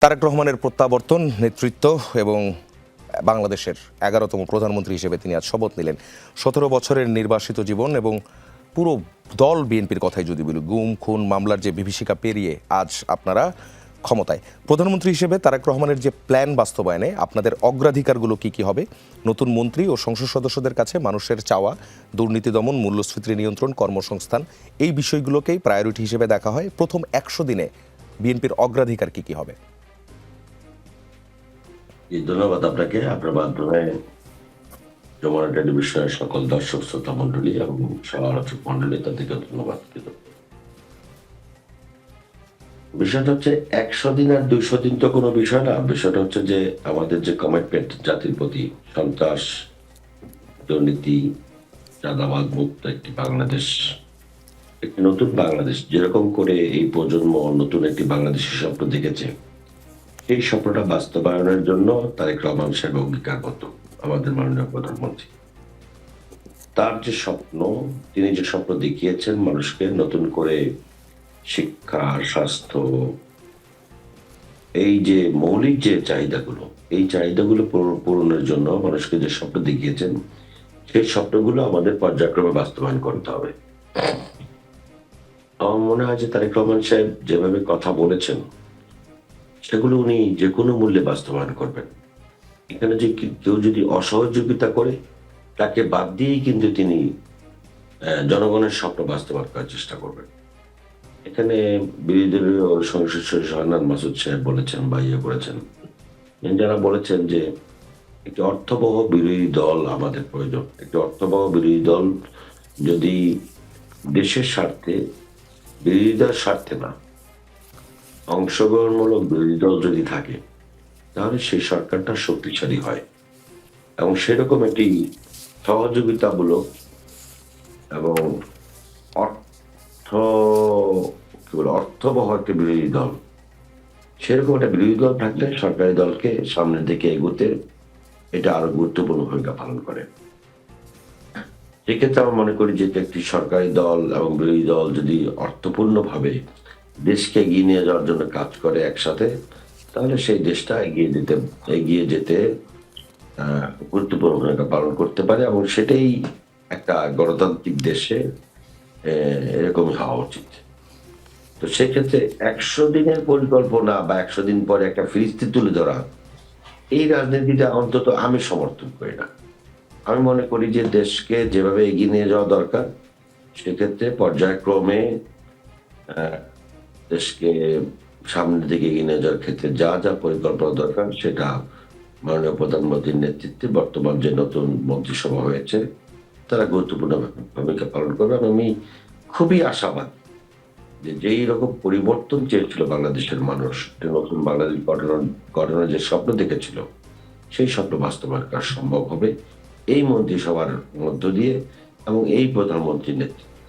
তারেক রহমানের প্রত্যাবর্তন, নেতৃত্ব এবং বাংলাদেশের 11তম প্রধানমন্ত্রী হিসেবে তিনি আজ শপথ নিলেন। 17 বছরের নির্বাসিত জীবন এবং পুরো দল বিএনপির কথাই যদি বলি, গুম খুন মামলার যে বিভীষিকা পেরিয়ে আজ আপনারা ক্ষমতায়। প্রধানমন্ত্রী হিসেবে তারেক রহমানের যে প্ল্যান বাস্তবায়নে আপনাদের অগ্রাধিকারগুলো কি কি হবে? নতুন মন্ত্রী ও সংসদ সদস্যদের কাছে মানুষের চাওয়া, দুর্নীতি দমন, মূল্যস্ফীতি নিয়ন্ত্রণ, কর্মসংস্থান, এই বিষয়গুলোকেই প্রায়োরিটি হিসেবে দেখা হয়। প্রথম 100 দিনে বিএনপির অগ্রাধিকার কি কি হবে? ধন্যবাদ আপনাকে। আপনার মাধ্যমে যমুনা টেলিভিশনের সকল দর্শক শ্রোতা মন্ডলী এবং সমালোচক মন্ডলী তাদেরকে ধন্যবাদ। বিষয়টা হচ্ছে 100 দিন আর 200 দিন তো কোনো বিষয় না। বিষয়টা হচ্ছে যে আমাদের যে কমিটমেন্ট জাতির প্রতি, সন্ত্রাস, দুর্নীতি, চাঁদাবাদ মুক্ত একটি বাংলাদেশ, একটি নতুন বাংলাদেশ, যেরকম করে এই প্রজন্ম নতুন একটি বাংলাদেশের স্বপ্ন দেখেছে, এই স্বপ্নটা বাস্তবায়নের জন্য তারেক রহমান সাহেব অঙ্গীকারবদ্ধ। আমাদের মাননীয় প্রধানমন্ত্রী, তার যে স্বপ্ন, তিনি যে স্বপ্ন দেখিয়েছেন মানুষকে, নতুন করে শিক্ষা, স্বাস্থ্য, এই যে মৌলিক যে চাহিদাগুলো, এই চাহিদাগুলো পূরণের জন্য মানুষকে যে স্বপ্ন দেখিয়েছেন, সেই স্বপ্নগুলো আমাদের পর্যায়ক্রমে বাস্তবায়ন করতে হবে। আমার মনে হয় যে তারেক রহমান সাহেব যেভাবে কথা বলেছেন, সেগুলো উনি যে কোনো মূল্যে বাস্তবায়ন করবেন। এখানে যে কেউ যদি অসহযোগিতা করে, তাকে বাদ দিয়েই কিন্তু তিনি জনগণের স্বপ্ন বাস্তবায়ন করার চেষ্টা করবেন। এখানে বিরোধী দলীয় সংসদ সদস্য হান্নান মাসুদ সাহেব বলেছেন বা করেছেন, যারা বলেছেন যে একটি অর্থবহ বিরোধী দল আমাদের প্রয়োজন। একটি অর্থবহ বিরোধী দল যদি দেশের স্বার্থে, বিরোধীদের স্বার্থে না, অংশগ্রহণমূলক বিরোধী দল যদি থাকে, তাহলে সেই সরকারটা শক্তিশালী হয় এবং সেরকম একটি সহযোগিতামূলক এবং অর্থবহ একটা বিরোধী দল, সেরকম একটা বিরোধী দল থাকলে সরকারি দলকে সামনের দিকে এগোতে এটা আরো গুরুত্বপূর্ণ ভূমিকা পালন করে। সেক্ষেত্রে আমরা মনে করি যে একটি সরকারি দল এবং বিরোধী দল যদি অর্থপূর্ণভাবে দেশকে এগিয়ে নিয়ে যাওয়ার জন্য কাজ করে একসাথে, তাহলে সেই দেশটা এগিয়ে যেতে গুরুত্বপূর্ণ ভূমিকা পালন করতে পারে এবং সেটাই একটা গণতান্ত্রিক দেশে এরকমই হওয়া উচিত। তো সেক্ষেত্রে 100 দিনের পরিকল্পনা বা 100 দিন পরে একটা ফিরিস্তি তুলে ধরা, এই রাজনীতিটা অন্তত আমি সমর্থন করি না। আমি মনে করি যে দেশকে যেভাবে এগিয়ে নিয়ে যাওয়া দরকার, সেক্ষেত্রে পর্যায়ক্রমে দেশকে সামনের দিকে এগিয়ে নিয়ে যাওয়ার ক্ষেত্রে যা যা পরিকল্পনা দরকার, সেটা মাননীয় প্রধানমন্ত্রীর নেতৃত্বে বর্তমান যে নতুন মন্ত্রিসভা হয়েছে, তারা গুরুত্বপূর্ণ ভূমিকা পালন করবে। আমি খুবই আশাবাদী যে যেই রকম পরিবর্তন চেয়েছিল বাংলাদেশের মানুষ, নতুন বাংলাদেশ গঠনের যে স্বপ্ন দেখেছিল, সেই স্বপ্ন বাস্তবায়ন করা সম্ভব হবে এই মন্ত্রিসভার মধ্য দিয়ে এবং এই প্রধানমন্ত্রীর নেতৃত্বে।